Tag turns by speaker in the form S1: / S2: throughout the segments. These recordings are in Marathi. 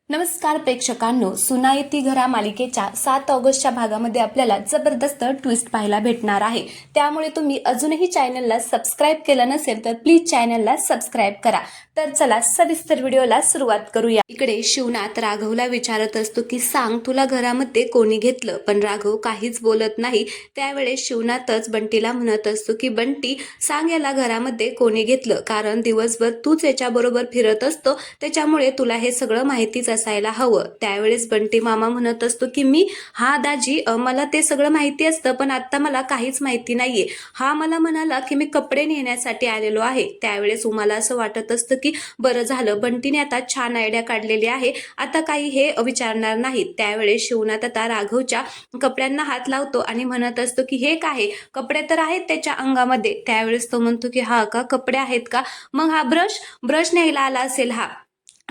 S1: नमस्कार प्रेक्षकांनो, सुना येती घरा मालिकेच्या 7 ऑगस्टच्या भागामध्ये आपल्याला जबरदस्त ट्विस्ट पाहायला भेटणार आहे. त्यामुळे तुम्ही अजूनही चॅनलला सबस्क्राईब केलं नसेल तर प्लीज चॅनलला सबस्क्राईब करा. तर चला सविस्तर व्हिडिओला सुरुवात करूया. इकडे शिवनाथ राघवला विचारत असतो की सांग तुला घरामध्ये कोणी घेतलं, पण राघव काहीच बोलत नाही. त्यावेळेस शिवनाथच बंटीला म्हणत असतो की बंटी सांग याला घरामध्ये कोणी घेतलं, कारण दिवसभर तूच याच्याबरोबर फिरत असतो, त्याच्यामुळे तुला हे सगळं माहितीच असायला हवं. त्यावेळेस बंटी मामा म्हणत असतो की मी हा दाजी मला ते सगळं माहिती असतं, पण आता मला काहीच माहिती नाहीये. हा मला म्हणाला की मी कपडे नेण्यासाठी आलेलो आहे. त्यावेळेस उमाला असं वाटत असतं की बरं झालं बंटीने आता छान आयडिया काढलेली आहे, आता काही हे विचारणार नाहीत. त्यावेळेस शिवनाथ आता राघवच्या कपड्यांना हात लावतो आणि म्हणत असतो की हे काय, कपडे तर आहेत त्याच्या अंगामध्ये. त्यावेळेस तो म्हणतो की हा का, कपडे आहेत का, मग हा ब्रश ब्रश न्यायला आला असेल हा.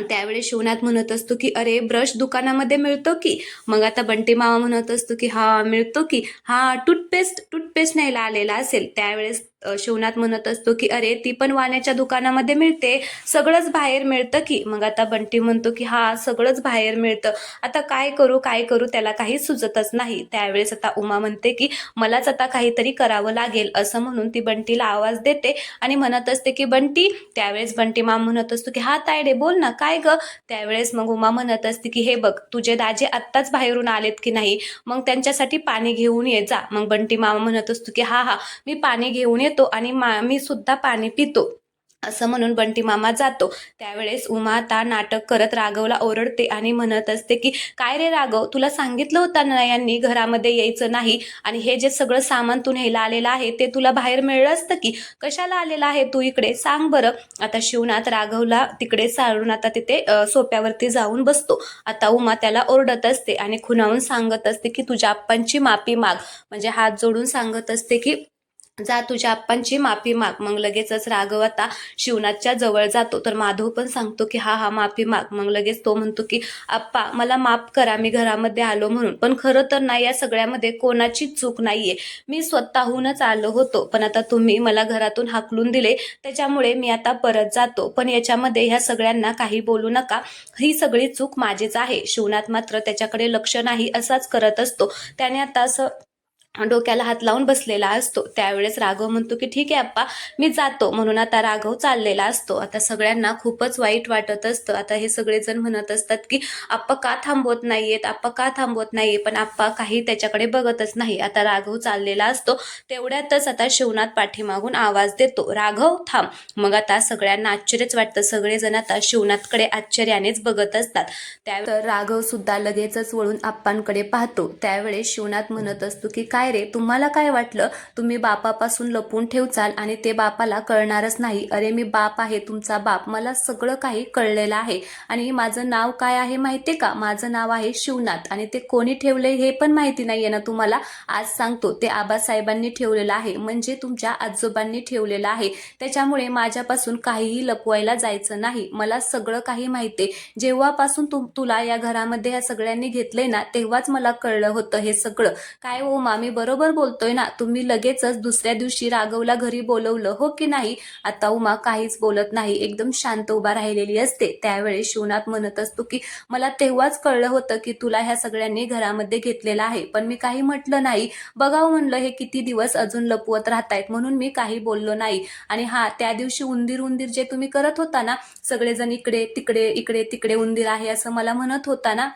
S1: त्यावेळेस शिवनाथ म्हणत असतो की अरे ब्रश दुकानामध्ये मिळतो की. मग आता बंटी मामा म्हणत असतो की हा मिळतो की, हा टूथपेस्ट न्यायला आलेला असेल. त्यावेळेस शिवनाथ म्हणत असतो की अरे ती पण वाण्याच्या दुकानामध्ये मिळते, सगळंच बाहेर मिळतं की. मग आता बंटी म्हणतो की हा सगळंच बाहेर मिळतं, आता काय करू, त्याला काही सुचतच नाही. त्यावेळेस आता उमा म्हणते की मलाच आता काहीतरी करावं लागेल, असं म्हणून ती बंटीला आवाज देते आणि म्हणत असते की बंटी. त्यावेळेस बंटी मामा म्हणत असतो की हा तायडे बोल ना, काय ग. त्यावेळेस मग उमा म्हणत असते की हे बघ तुझे दाजे आत्ताच बाहेरून आलेत की नाही, मग त्यांच्यासाठी पाणी घेऊन ये जा. मग बंटी मामा म्हणत असतो की हा मी पाणी घेऊन येतो आणि मी सुद्धा पाणी पितो, असं म्हणून बंटी मामा जातो. त्यावेळेस उमा आता नाटक करत राघवला ओरडते आणि म्हणत असते की काय रे राघव, तुला सांगितलं होतं ना यांनी घरामध्ये यायचं नाही, आणि हे जे सगळं सामान तू न्यायला आलेलं आहे ते तुला बाहेर मिळलं असतं की, कशाला आलेला आहे तू इकडे, सांग बरं. आता शिवनाथ राघवला तिकडे सारून आता तिथे सोप्यावरती जाऊन बसतो. आता उमा त्याला ओरडत असते आणि खुणावून सांगत असते की तुझ्या आप्पांची माफी माग, म्हणजे हात जोडून सांगत असते की जा तुझ्या आप्पांची माफी माग. मग लगेचच राघव आता शिवनाथच्या जवळ जातो, तर माधव पण सांगतो की हा माफी माग. मग लगेच तो म्हणतो की आप्पा मला माफ करा, मी घरामध्ये आलो म्हणून, पण खरं तर नाही, या सगळ्यामध्ये कोणाची चूक नाहीये, मी स्वतःहूनच आलो होतो, पण आता तुम्ही मला घरातून हाकलून दिले, त्याच्यामुळे मी आता परत जातो, पण याच्यामध्ये ह्या सगळ्यांना काही बोलू नका, ही सगळी चूक माझीच आहे. शिवनाथ मात्र त्याच्याकडे लक्ष नाही, असाच करत असतो. त्याने आता असं डोक्याला हात लावून बसलेला असतो. त्यावेळेस राघव म्हणतो की ठीक आहे आप्पा मी जातो, म्हणून आता राघव चाललेला असतो. आता सगळ्यांना खूपच वाईट वाटत असतं. आता हे सगळेजण म्हणत असतात की आप्पा का थांबवत नाहीयेत, आप्पा का थांबवत नाहीये, पण आप्पा काही त्याच्याकडे बघतच नाही. आता राघव चाललेला असतो, तेवढ्यातच आता शिवनाथ पाठीमागून आवाज देतो राघव थांब. मग आता सगळ्यांना आश्चर्यच वाटतं, सगळेजण आता शिवनाथकडे आश्चर्यानेच बघत असतात. त्यावर राघव सुद्धा लगेचच वळून आप्पांकडे पाहतो. त्यावेळेस शिवनाथ म्हणत असतो की काय रे, तुम्हाला काय वाटलं तुम्ही बापापासून लपून ठेवचाल आणि ते बापाला कळणारच नाही. अरे मी बाप आहे, तुमचा बाप, मला सगळं काही कळलेलं आहे, आणि माझं नाव काय आहे माहितीये का, माझं नाव आहे शिवनाथ, आणि ते कोणी ठेवले हे पण माहिती नाहीये ना तुम्हाला, आज सांगतो, ते आबासाहेबांनी ठेवलेलं आहे, म्हणजे तुमच्या आजोबांनी ठेवलेलं आहे, त्याच्यामुळे माझ्यापासून काहीही लपवायला जायचं नाही, मला सगळं काही माहितीये. जेव्हापासून तुला या घरामध्ये ह्या सगळ्यांनी घेतलंय ना, तेव्हाच मला कळलं होतं हे सगळं. काय हो मामी बरोबर बोलतोय ना, तुम्ही लगेचच दुसऱ्या दिवशी राघवला घरी बोलवलं हो की नाही. आता उमा काहीच बोलत नाही, एकदम शांत उभा राहिलेली असते. त्यावेळेस शिवनाथ म्हणत असतो की मला तेव्हाच कळलं होतं की तुला ह्या सगळ्यांनी घरामध्ये घेतलेलं आहे, पण मी काही म्हटलं नाही, बघावं म्हणलं हे किती दिवस अजून लपवत राहतायत, म्हणून मी काही बोललो नाही. आणि हा त्या दिवशी उंदीर जे तुम्ही करत होता ना, सगळेजण इकडे तिकडे उंदीर आहे असं मला म्हणत होता ना,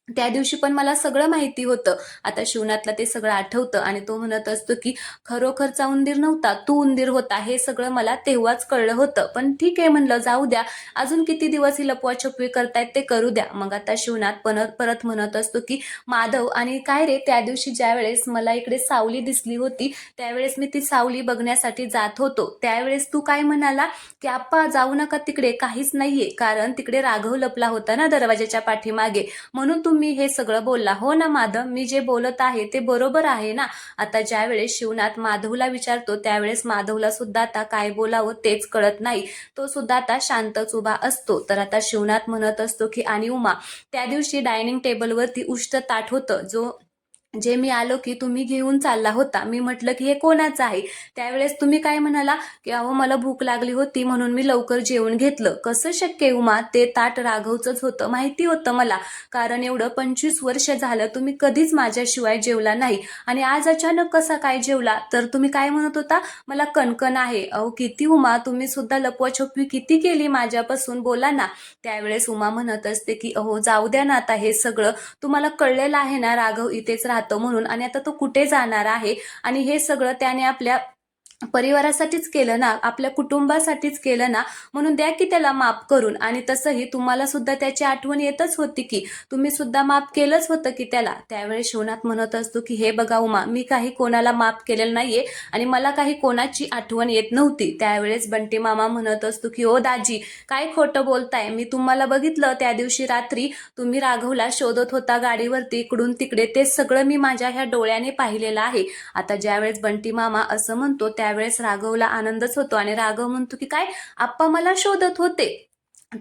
S1: त्या दिवशी पण मला सगळं माहिती होतं. आता शिवनाथला ते सगळं आठवतं आणि तो म्हणत असतो की खरोखरचा उंदीर नव्हता, तू उंदीर होता, हे सगळं मला तेव्हाच कळलं होतं, पण ठीक आहे म्हणलं जाऊ द्या, अजून किती दिवस ही लपवाछपवी करतायत ते करू द्या. मग आता शिवनाथ परत म्हणत असतो की माधव, आणि काय रे, त्या दिवशी ज्या वेळेस मला इकडे सावली दिसली होती, त्यावेळेस मी ती सावली बघण्यासाठी जात होतो, त्यावेळेस तू काय म्हणाला की आप्पा जाऊ नका तिकडे, काहीच नाहीये, कारण तिकडे राघव लपला होता ना दरवाजाच्या पाठीमागे, म्हणून तुम्ही हे सगळं बोलला हो ना माधव, मी जे बोलत आहे ते बरोबर आहे ना. आता ज्या वेळेस शिवनाथ माधवला विचारतो, त्यावेळेस माधवला सुद्धा आता काय बोलावं तेच कळत नाही, तो सुद्धा आता शांतच उभा असतो. तर आता शिवनाथ म्हणत असतो की आणि उमा, त्या दिवशी डायनिंग टेबलवरती उष्ट ताट होतं, जो जे मी आलो की तुम्ही घेऊन चालला होता. मी म्हटलं की हे कोणाचं आहे? त्यावेळेस तुम्ही काय म्हणाला की अहो मला भूक लागली होती म्हणून मी लवकर जेवून घेतलं. कसं शक्य आहे उमा? ते ताट राघवचंच होतं. माहिती होतं मला, कारण एवढं 25 वर्ष झालं तुम्ही कधीच माझ्याशिवाय जेवला नाही आणि आज अचानक कसा काय जेवला? तर तुम्ही काय म्हणत होता? मला कणकण आहे. अहो किती उमा, तुम्ही सुद्धा लपवाछपवी किती केली माझ्यापासून, बोला ना. त्यावेळेस उमा म्हणत असते की अहो जाऊ द्या ना आता हे सगळं, तुम्हाला कळलेलं आहे ना राघव इथेच राहतो म्हणून, आणि आता तो कुठे जाणार आहे, आणि हे सगळं त्याने आपल्या परिवारासाठीच केलं ना, आपल्या कुटुंबासाठीच केलं ना, म्हणून द्या की त्याला माफ करून. आणि तसंही तुम्हाला सुद्धा त्याची आठवण येतच होती की तुम्ही सुद्धा माफ केलंच होतं की त्याला. त्यावेळेस शिवनाथ म्हणत असतो की हे बघा उमा, मी काही कोणाला माफ केलेलं नाहीये आणि मला काही कोणाची आठवण येत नव्हती. त्यावेळेस बंटी मामा म्हणत असतो की ओ दाजी, काय खोटं बोलताय? मी तुम्हाला बघितलं त्या दिवशी रात्री, तुम्ही राघवला शोधत होता गाडीवरती इकडून तिकडे, ते सगळं मी माझ्या ह्या डोळ्याने पाहिलेलं आहे. आता ज्यावेळेस बंटी मामा असं म्हणतो त्यावेळेस राघवला आनंदच होतो आणि राघव म्हणतो की काय, आप्पा मला शोधत होते?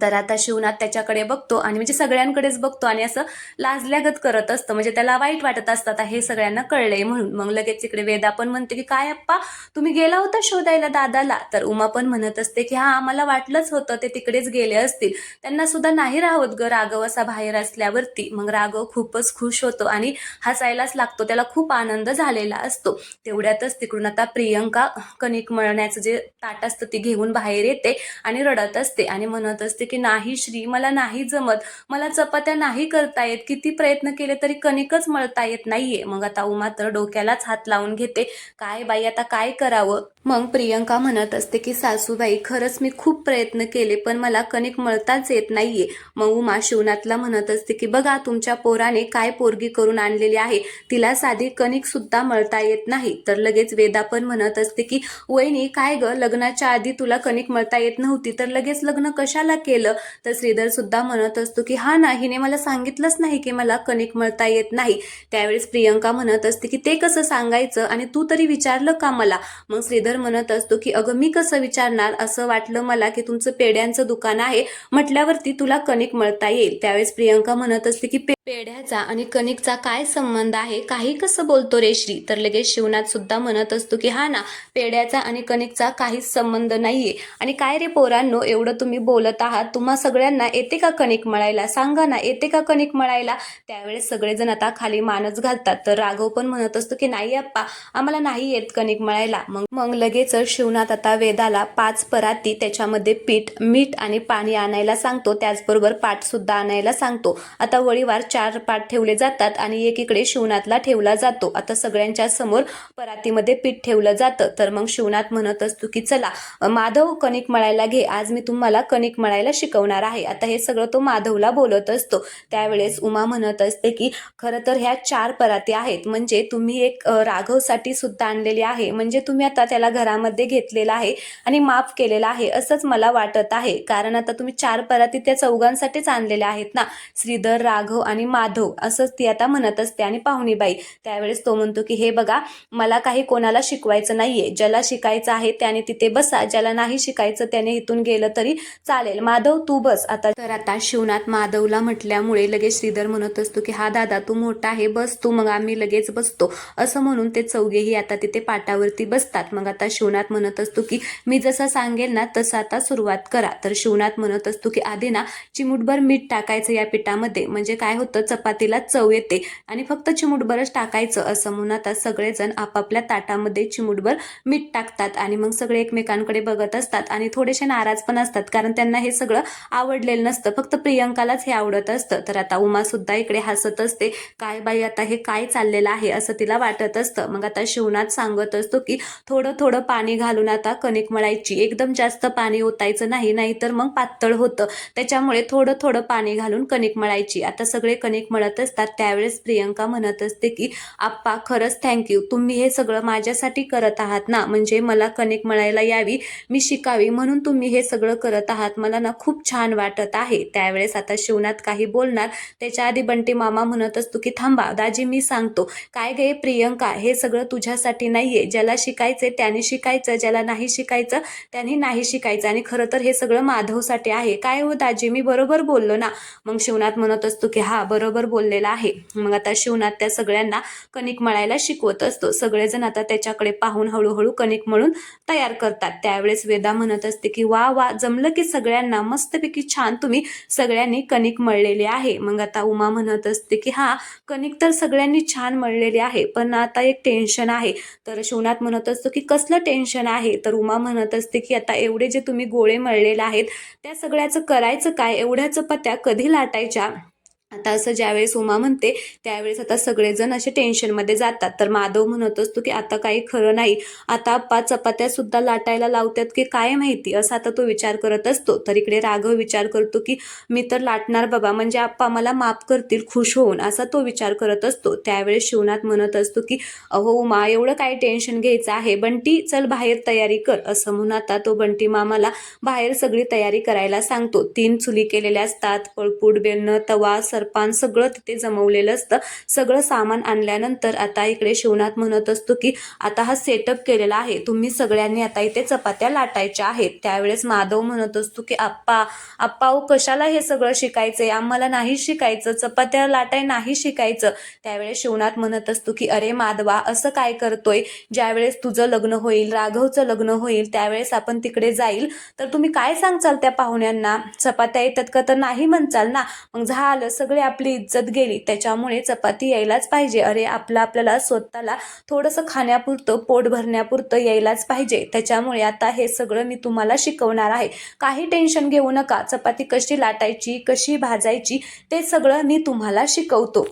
S1: तर आता शिवनाथ त्याच्याकडे बघतो आणि म्हणजे सगळ्यांकडेच बघतो आणि असं लाजल्यागत करत असतं, म्हणजे त्याला वाईट वाटत असतं हे सगळ्यांना कळलंय म्हणून. मग लगेच इकडे वेदा पण म्हणते की काय अप्पा, तुम्ही गेला होता शोधायला दादाला? तर उमा पण म्हणत असते की हा, आम्हाला वाटलंच होतं ते तिकडेच गेले असतील, त्यांना सुद्धा नाही राहत ग राघव असा बाहेर असल्यावरती. मग राघव खूपच खुश होतो आणि हसायलाच लागतो, त्याला खूप आनंद झालेला असतो. तेवढ्यातच तिकडून आता प्रियंका कणिक मळण्याचं जे ताट असतं ते घेऊन बाहेर येते आणि रडत असते आणि म्हणत असते की नाही श्री, मला नाही जमत, मला चपात्या नाही करता येत, किती प्रयत्न केले तरी कणिकच मळता येत नाहीये. मग आता उमा तर डोक्यालाच हात लावून घेते, काय बाई आता काय करावं. मग प्रियंका म्हणत असते की सासूबाई, खरंच मी खूप प्रयत्न केले पण मला कणिक मळताच येत नाहीये. मग उमा शिवनाथला म्हणत असते की बघा तुमच्या पोराने काय पोरगी करून आणलेली आहे, तिला साधी कणिक सुद्धा मळता येत नाही. तर लगेच वेदा पण म्हणत असते की वहिनी काय ग, लग्नाच्या आधी तुला कणिक मळता येत नव्हती तर लगेच लग्न कशाला केलं? तर श्रीधर सुद्धा म्हणत असतो की हा ना, हिने मला सांगितलंच नाही की मला कणिक मळता येत नाही. त्यावेळेस प्रियंका म्हणत असते की ते कसं सांगायचं आणि तू तरी विचारलं का मला? मग श्रीधर म्हणत असतो की अगं मी कसं विचारणार, असं वाटलं मला की तुमचं पेड्यांचं दुकान आहे म्हटल्यावरती तुला कणिक मळता येईल. त्यावेळेस प्रियंका म्हणत असते की पेढ्याचा आणि कणिकचा काय संबंध आहे, काही कसं बोलतो रे श्री? तर लगेच शिवनाथ सुद्धा म्हणत असतो की हा ना, पेढ्याचा आणि कणिकचा काहीच संबंध नाहीये. आणि काय रे पोरांनो, एवढं तुम्ही बोलत आहात, तुम्हा सगळ्यांना येते का कणिक मळायला? सांगा ना, येते का कणिक मळायला? त्यावेळेस सगळेजण आता खाली मानच घालतात. तर राघव पण म्हणत असतो की नाही अप्पा, आम्हाला नाही येत कणिक मळायला. मग लगेच शिवनाथ आता वेदाला 5 पराती, त्याच्यामध्ये पीठ, मीठ आणि पाणी आणायला सांगतो, त्याचबरोबर पाट सुद्धा आणायला सांगतो. आता वळीवार 4 पाट ठेवले जातात आणि एकीकडे शिवनाथला ठेवला जातो. आता सगळ्यांच्या समोर परातीमध्ये पीठ ठेवलं जातं. तर मग शिवनाथ म्हणत असतो की चला माधव कणिक मळायला घे, आज मी तुम्हाला कणिक मळायला शिकवणार आहे. आता हे सगळं तो माधवला बोलत असतो. त्यावेळेस उमा म्हणत असते की खरं तर ह्या 4 पराती आहेत, म्हणजे तुम्ही एक राघवसाठी सुद्धा आणलेली आहे, म्हणजे तुम्ही आता त्याला घरामध्ये घेतलेला आहे आणि माफ केलेला आहे असंच मला वाटत आहे, कारण आता तुम्ही 4 पराती त्या चौघांसाठीच आणलेल्या आहेत ना, श्रीधर, राघव आणि माधव, असंच ती आता म्हणत असते. आणि पाहुणीबाई, त्यावेळेस तो म्हणतो की हे बघा, मला काही कोणाला शिकवायचं नाहीये, ज्याला शिकायचं आहे त्याने तिथे बसा, ज्याला नाही शिकायचं त्याने इथून गेलं तरी चालेल, माधव तू बस आता. तर आता शिवनाथ माधवला म्हटल्यामुळे लगेच श्रीधर म्हणत असतो की हा दादा तू मोठा आहे, बस तू, मग आम्ही लगेच बसतो, असं म्हणून ते चौघेही आता तिथे पाटावरती बसतात. मग आता शिवनाथ म्हणत असतो की मी जसं सांगेल ना तसं आता सुरुवात करा. तर शिवनाथ म्हणत असतो की आधी ना चिमूटभर मीठ टाकायचं या पिठामध्ये, म्हणजे काय होतं चपातीला चव येते, आणि फक्त चिमूटभरच टाकायचं असं म्हणून आता सगळेजण आपापल्या ताटामध्ये चिमूटभर मीठ टाकतात आणि मग सगळे एकमेकांकडे बघत असतात आणि थोडेसे नाराज पण असतात, कारण त्यांना हे सगळं आवडलेलं नसतं, फक्त प्रियंकालाच हे आवडत असतं. तर आता उमा सुद्धा इकडे हसत असते, काय बाई आता हे काय चाललेलं आहे असं तिला वाटत असतं. मग आता शिवनाथ सांगत असतो की थोडं थोडं पाणी घालून आता कणिक मळायची, एकदम जास्त पाणी ओतायचं नाही, नाहीतर मग पातळ होतं, त्याच्यामुळे थोडं थोडं पाणी घालून कणिक मळायची. आता सगळे कणिक मळत असतात. त्यावेळेस प्रियंका म्हणत असते की आप्पा खरंच थँक्यू, तुम्ही हे सगळं माझ्यासाठी करत आहात ना, म्हणजे मला कणिक मळायला यावी, मी शिकावी म्हणून तुम्ही हे सगळं करत आहात, मला ना खूप छान वाटत आहे. त्यावेळेस आता शिवनाथ काही बोलणार त्याच्या आधी बंटी मामा म्हणत असतो की थांबा दाजी, मी सांगतो. काय गे प्रियंका, हे सगळं तुझ्यासाठी नाहीये, ज्याला शिकायचे त्याने शिकायचं, ज्याला नाही शिकायचं त्यांनी नाही शिकायचं, आणि खरं तर हे सगळं माधवसाठी आहे. काय हो दाजी, मी बरोबर बोललो ना? मग शिवनाथ म्हणत असतो की हा बरोबर बोललेला आहे. मग आता शिवनाथ त्या सगळ्यांना कणिक मळायला शिकवत असतो. सगळेजण आता त्याच्याकडे पाहून हळूहळू कणिक मळून तयार करतात. त्यावेळेस वेदा म्हणत असते की वा वा, जमलं की सगळ्यांना, मस्तपैकी छान तुम्ही सगळ्यांनी कणिक मळलेली आहे. मग आता उमा म्हणत असते की हा, कणिक तर सगळ्यांनी छान मळलेली आहे, पण आता एक टेन्शन आहे. तर शिवनाथ म्हणत असतो की कसलं टेन्शन आहे? तर उमा म्हणत असते की आता एवढे जे तुम्ही गोळे मळलेले आहेत त्या सगळ्याचं करायचं काय? एवढ्या चपात्या कधी लाटायच्या? आता असं ज्यावेळेस उमा म्हणते त्यावेळेस आता सगळेजण असे टेन्शनमध्ये जातात. तर माधव म्हणत असतो की आता काही खरं नाही, आता आप्पा चपात्या सुद्धा लाटायला लावतात की काय माहिती, असा आता तो विचार करत असतो. तर इकडे राघव विचार करतो की मी तर लाटणार बाबा, म्हणजे आप्पा मला माफ करतील खुश होऊन, असा तो विचार करत असतो. त्यावेळेस शिवनाथ म्हणत असतो की अहो उमा, एवढं काय टेन्शन घ्यायचं आहे, बंटी चल बाहेर तयारी कर. असं म्हणून आता तो बंटी मामाला बाहेर सगळी तयारी करायला सांगतो. 3 चुली केलेल्या असतात, पळपूट, बेलणं, तवा, सरपान सगळं तिथे जमवलेलं असतं. सगळं सामान आणल्यानंतर आता इकडे शिवनाथ म्हणत असतो की आता हा सेटअप केलेला आहे, तुम्ही सगळ्यांनी आता इथे चपात्या लाटायच्या आहेत. त्यावेळेस माधव म्हणत असतो की आप्पा आप्पा कशाला हे सगळं शिकायचंय, आम्हाला नाही शिकायचं, चपात्या लाटाय नाही शिकायचं. त्यावेळेस शिवनाथ म्हणत असतो की अरे माधवा, असं काय करतोय, ज्यावेळेस तुझं लग्न होईल, राघवचं लग्न होईल, त्यावेळेस आपण तिकडे जाईल तर तुम्ही काय सांगचाल त्या पाहुण्यांना, चपात्या येतात का तर नाही म्हणचाल ना, मग झालं, सगळे आपली इज्जत गेली. त्याच्यामुळे चपाती यायलाच पाहिजे. अरे आपल्याला स्वतःला थोडंसं खाण्यापुरतं, पोट भरण्यापुरतं यायलाच पाहिजे. त्याच्यामुळे आता हे सगळं मी तुम्हाला शिकवणार आहे, काही टेन्शन घेऊ नका. चपाती कशी लाटायची, कशी भाजायची, ते सगळं मी तुम्हाला शिकवतो.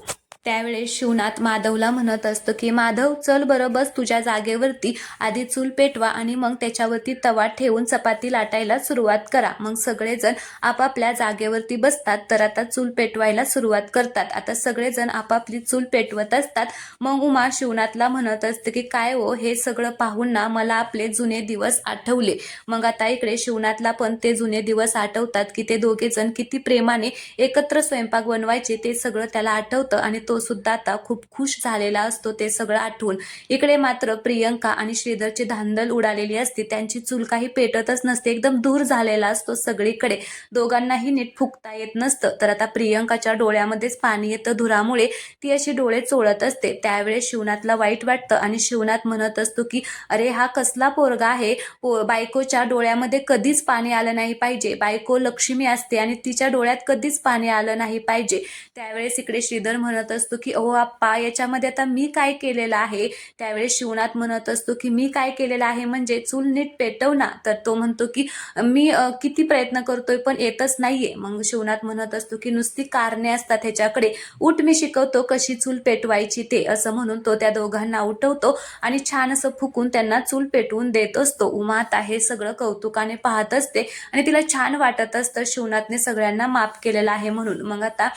S1: त्यावेळेस शिवनाथ माधवला म्हणत असतं की माधव चल बरं, बस तुझ्या जागेवरती, आधी चूल पेटवा आणि मग त्याच्यावरती तवा ठेवून चपाती लाटायला सुरुवात करा. मग सगळेजण आपापल्या जागेवरती बसतात. तर आता चूल पेटवायला सुरुवात करतात. आता सगळेजण आपापली चूल पेटवत असतात. मग उमा शिवनाथला म्हणत असते की काय हो, हे सगळं पाहून ना मला आपले जुने दिवस आठवले. मग आता इकडे शिवनाथला पण ते जुने दिवस आठवतात की ते दोघे जण किती प्रेमाने एकत्र स्वयंपाक बनवायचे, ते सगळं त्याला आठवतं आणि तो सुद्धा आता खूप खुश झालेला असतो ते सगळं आठवून. इकडे मात्र प्रियंका आणि श्रीधरची धांदल उडालेली असते, त्यांची चूल काही पेटतच नसते, एकदम दूर झालेला असतो सगळीकडे, दोघांनाही नीट फुकता येत नसतं. तर आता प्रियंकाच्या डोळ्यामध्येच पाणी येतं धुरामुळे, ती अशी डोळे चोळत असते. त्यावेळेस शिवनाथला वाईट वाटतं आणि शिवनाथ म्हणत असतो की अरे हा कसला पोरगा आहे, बायकोच्या डोळ्यामध्ये कधीच पाणी आलं नाही पाहिजे, बायको लक्ष्मी असते आणि तिच्या डोळ्यात कधीच पाणी आलं नाही पाहिजे. त्यावेळेस इकडे श्रीधर म्हणत असतो की अहो आप्पा, याच्यामध्ये आता मी काय केलेलं आहे? त्यावेळेस शिवनाथ म्हणत असतो की मी काय केलेलं आहे म्हणजे चूल नीट पेटव ना. तर तो म्हणतो की मी किती प्रयत्न करतोय पण येतच नाहीये. मग शिवनाथ म्हणत असतो की नुसती कारणे असतात ह्याच्याकडे, उठ मी शिकवतो कशी चूल पेटवायची ते, असं म्हणून तो त्या दोघांना उठवतो आणि छान असं फुकून त्यांना चूल पेटवून देत असतो. उमा आता हे सगळं कौतुकाने पाहत असते आणि तिला छान वाटत असतं शिवनाथने सगळ्यांना माफ केलेलं आहे म्हणून. मग आता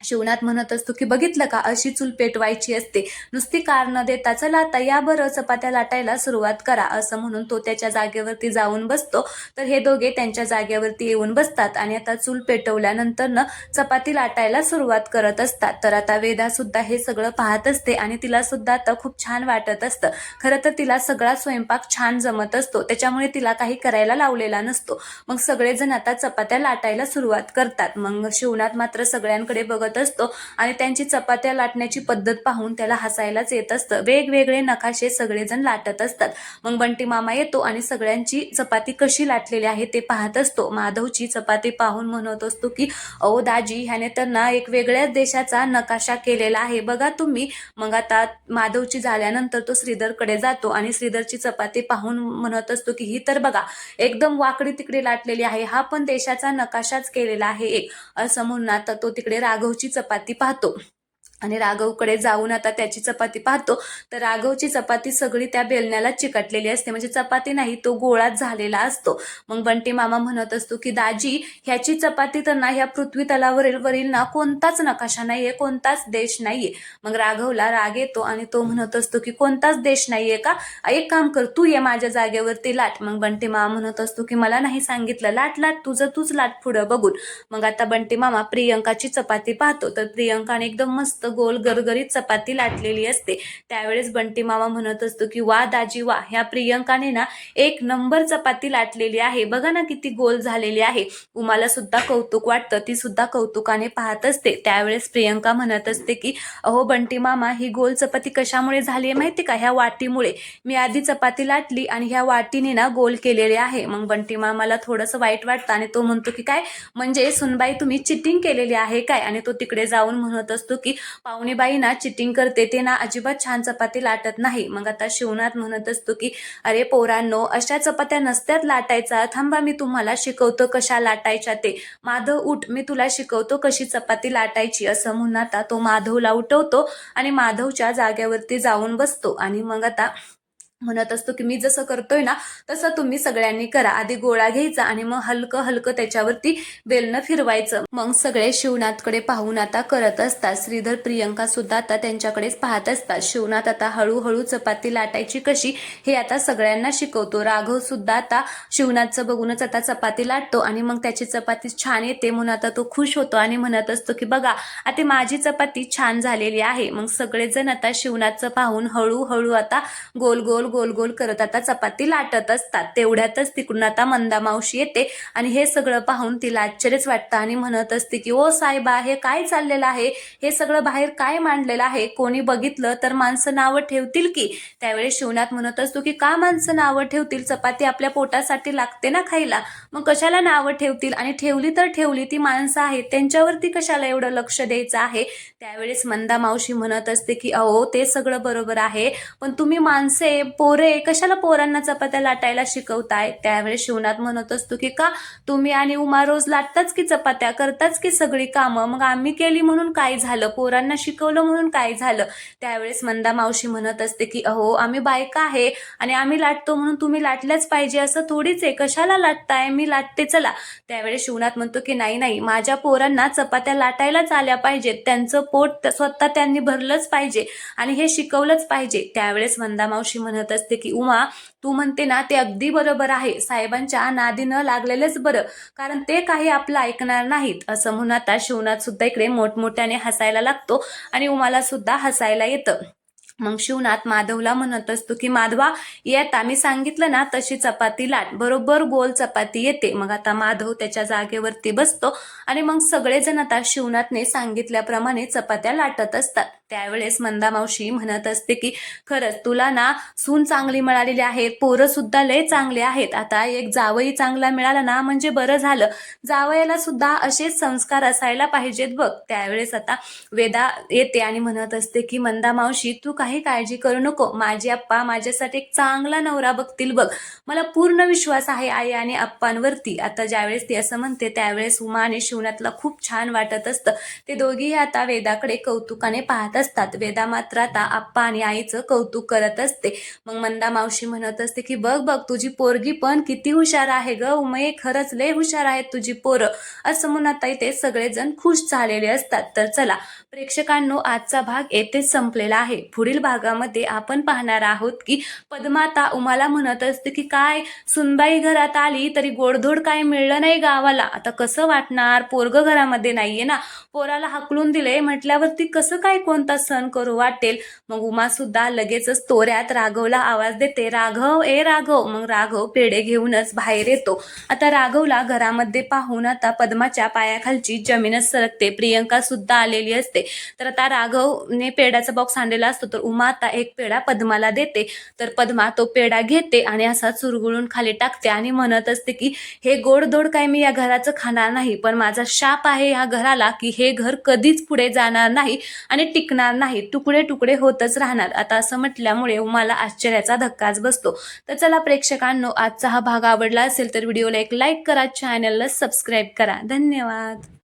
S1: शिवनाथ म्हणत असतो की बघितलं का, अशी चूल पेटवायची असते, नुसती कार न देता चला आता या बरं चपात्या लाटायला सुरुवात करा, असं म्हणून तो त्याच्या जागेवरती जाऊन बसतो. तर हे दोघे त्यांच्या जागेवरती येऊन बसतात आणि आता चूल पेटवल्यानंतर न चपाती लाटायला सुरुवात करत असतात. तर आता वेदा सुद्धा हे सगळं पाहत असते आणि तिला सुद्धा आता खूप छान वाटत असतं. खरं तर तिला सगळा स्वयंपाक छान जमत असतो, त्याच्यामुळे तिला काही करायला लावलेला नसतो. मग सगळेजण आता चपात्या लाटायला सुरुवात करतात. मग शिवनाथ मात्र सगळ्यांकडे बघत असतो आणि त्यांची चपात्या लाटण्याची पद्धत पाहून त्याला हसायलाच येत असतं. वेगवेगळे नकाशे सगळेजण लाटत असतात. मग बंटी मामा येतो आणि सगळ्यांची चपाती कशी लाटलेली आहे ते पाहत असतो. माधवची चपाती पाहून म्हणत असतो की अहो दाजी, ह्याने तर ना एक वेगळ्याच देशाचा नकाशा केलेला आहे बघा तुम्ही. मग आता माधवची झाल्यानंतर तो श्रीधरकडे जातो आणि श्रीधरची चपाती पाहून म्हणत असतो की ही तर बघा एकदम वाकडी तिकडे लाटलेली आहे, हा पण देशाचा नकाशाच केलेला आहे एक, असं म्हणून आता तो तिकडे राघवची चपाती पाहतो आणि राघवकडे जाऊन आता त्याची चपाती पाहतो. तर राघवची चपाती सगळी त्या बेलण्याला चिकटलेली असते, म्हणजे चपाती नाही, तो गोळाच झालेला असतो. मग बंटी मामा म्हणत असतो की दाजी, ह्याची चपाती तर ना ह्या पृथ्वी तलावरील ना कोणताच नकाशा नाहीये, कोणताच देश नाहीये. मग राघवला राग येतो आणि तो म्हणत असतो की कोणताच देश नाहीये का, एक काम कर, तू ये माझ्या जागेवरती लाट. मग बंटी मामा म्हणत असतो की मला नाही सांगितलं, लाट लाट तुझं तूच लाट पुढं बघून. मग आता बंटी मामा प्रियंकाची चपाती पाहतो. तर प्रियंकाने एकदम मस्त गोल गरगरीत चपाती लाटलेली असते. त्यावेळेस बंटी मामा म्हणत असतो की वा दाजी वा, ह्या प्रियंकाने ना एक नंबर चपाती लाटलेली आहे, बघा ना किती गोल झालेली आहे. उमाला सुद्धा कौतुक वाटतं, ती सुद्धा कौतुकाने पाहत असते. त्यावेळेस प्रियंका म्हणत असते की अहो बंटी मामा, ही गोल चपाती कशामुळे झाली आहे माहिती का? ह्या वाटीमुळे. मी आधी चपाती लाटली आणि ह्या वाटीने ना गोल केलेले आहे. मग बंटी मामाला थोडंसं वाईट वाटतं आणि तो म्हणतो की काय म्हणजे सुनबाई तुम्ही चिटिंग केलेली आहे काय? आणि तो तिकडे जाऊन म्हणत असतो की पाहुणेबाई ना चिटिंग करते, ते ना अजिबात छान चपाती लाटत नाही. मग आता शिवनाथ म्हणत असतो की अरे पोरांनो, अशा चपात्या नसत्यात लाटायचा, थांबा मी तुम्हाला शिकवतो कशा लाटायच्या ते. माधव उठ, मी तुला शिकवतो कशी चपाती लाटायची, असं म्हणून आता तो माधवला उठवतो आणि माधवच्या जागेवरती जाऊन बसतो. आणि मग आता म्हणत असतो की मी जसं करतोय ना तसं तुम्ही सगळ्यांनी करा. आधी गोळा घ्यायचा आणि मग हलकं हलकं त्याच्यावरती बेलनं फिरवायचं. मग सगळे शिवनाथकडे पाहून आता करत असतात. श्रीधर प्रियंका सुद्धा आता त्यांच्याकडेच पाहत असतात. शिवनाथ आता हळूहळू चपाती लाटायची कशी हे आता सगळ्यांना शिकवतो. राघव सुद्धा आता शिवनाथचं बघूनच आता चपाती लाटतो आणि मग त्याची चपाती छान येते म्हणून आता तो खुश होतो आणि म्हणत असतो की बघा आता माझी चपाती छान झालेली आहे. मग सगळेजण आता शिवनाथचं पाहून हळूहळू आता गोल गोल गोल गोल करत आता चपाती लाटत असतात. तेवढ्यातच तिकडून आता मंदा मावशी येते आणि हे सगळं पाहून तिला आश्चर्यच वाटतं आणि म्हणत असते की ओ साहेबा, हे काय चाललेलं आहे? हे सगळं बाहेर काय मांडलेलं आहे? कोणी बघितलं तर माणसं नावं ठेवतील की? त्यावेळेस शिवनाथ म्हणत असतो की का माणसं नावं ठेवतील? चपाती आपल्या पोटासाठी लागते ना खायला, मग कशाला नावं ठेवतील? आणि ठेवली तर ठेवली, ती माणसं आहेत त्यांच्यावरती कशाला एवढं लक्ष द्यायचं आहे? त्यावेळेस मंदा मावशी म्हणत असते की अहो ते सगळं बरोबर आहे, पण तुम्ही माणसे पोरे कशाला पोरांना चपात्या लाटायला शिकवताय? त्यावेळेस शिवनाथ म्हणत असतो की का तुम्ही आणि उमा रोज लाटताच की चपात्या, करताच की सगळी कामं, मग आम्ही केली म्हणून काय झालं? पोरांना शिकवलं म्हणून काय झालं? त्यावेळेस मंदा मावशी म्हणत असते की अहो आम्ही बायका आहे आणि आम्ही लाटतो म्हणून तुम्ही लाटल्याच पाहिजे असं थोडीच आहे, कशाला लाटताय? मी लाटते चला. त्यावेळेस शिवनाथ म्हणतो की नाही नाही, माझ्या पोरांना चपात्या लाटायलाच आल्या पाहिजेत, त्यांचं पोट स्वतः त्यांनी भरलंच पाहिजे आणि हे शिकवलंच पाहिजे. त्यावेळेस मंदा मावशी म्हणत असते की उमा, तू म्हणते ना ते अगदी बरोबर आहे, साहेबांच्या नादी न लागलेलंच बरं, कारण ते काही आपलं ऐकणार नाहीत. असं म्हणून आता शिवनाथ सुद्धा इकडे मोठमोठ्याने हसायला लागतो आणि उमाला सुद्धा हसायला येतं. मग शिवनाथ माधवला म्हणत असतो की माधवा, येत आम्ही सांगितलं ना तशी चपाती लाट, बरोबर गोल चपाती येते. मग आता माधव त्याच्या जागेवरती बसतो आणि मग सगळेजण आता शिवनाथने सांगितल्याप्रमाणे चपात्या लाटत असतात. त्यावेळेस मंदा मावशी म्हणत असते की खरंच तुला ना सून चांगली मिळालेली आहे, पोरं सुद्धा लय चांगले आहेत. आता एक जावई चांगला मिळाला ना म्हणजे बरं झालं, जावयाला सुद्धा असेच संस्कार असायला पाहिजेत बघ. त्यावेळेस आता वेदा येते आणि म्हणत असते की मंदा मावशी तू काही काळजी करू नको, माझे आप्पा माझ्यासाठी एक चांगला नवरा बघतील बघ, मला पूर्ण विश्वास आहे आई आणि आप्पांवरती. आता ज्यावेळेस ती असं म्हणते त्यावेळेस उमा आणि शिवनाथला खूप छान वाटत असतं. ते दोघेही आता वेदाकडे कौतुकाने पाहत असतात. वेदा मात्र आता आप्पा आणि आईचं कौतुक करत असते. मग मंदा मावशी म्हणत असते की बघ बघ तुझी पोरगी पण किती हुशार आहे ग उमे, खरंच लय हुशार आहेत तुझी पोरं, असं म्हणून आता इथे सगळेजण खुश झालेले असतात. तर चला प्रेक्षकांनो, आजचा भाग येथेच संपलेला आहे. पुढील भागामध्ये आपण पाहणार आहोत की पद्माता उमाला म्हणत असते की काय सुनबाई घरात आली तरी गोडधोड काय मिळलं नाही गावाला, आता कसं वाटणार? पोरग घरामध्ये नाहीये ना, पोराला हाकलून दिले म्हटल्यावरती कसं काय कोणता सण करू वाटेल? मग उमा सुद्धा लगेचच तोऱ्यात राघवला आवाज देते, राघव ए राघव. मग राघव पेढे घेऊनच बाहेर येतो. आता राघवला घरामध्ये पाहून आता पद्माच्या पायाखालची जमीनच सरकते. प्रियंका सुद्धा आलेली असते. तर आता राघवने पेढ्याचा बॉक्स आणलेला असतो, तर उमा आता एक पेढा पद्माला देते. तर पद्मा तो पेढा घेते आणि असा चुरगुळून खाली टाकते आणि म्हणत असते की हे गोडधोड काय मी या घराचं खाणार नाही, पण माझा शाप आहे या घराला की हे घर कधीच पुढे जाणार नाही आणि टिकणार नाही, तुकडे तुकडे होतच राहणार. आता असं म्हटल्यामुळे उमाला आश्चर्याचा धक्काच बसतो. तर चला प्रेक्षकांनो, आजचा हा भाग आवडला असेल तर व्हिडिओला एक लाईक करा, चॅनलला सबस्क्राईब करा. धन्यवाद.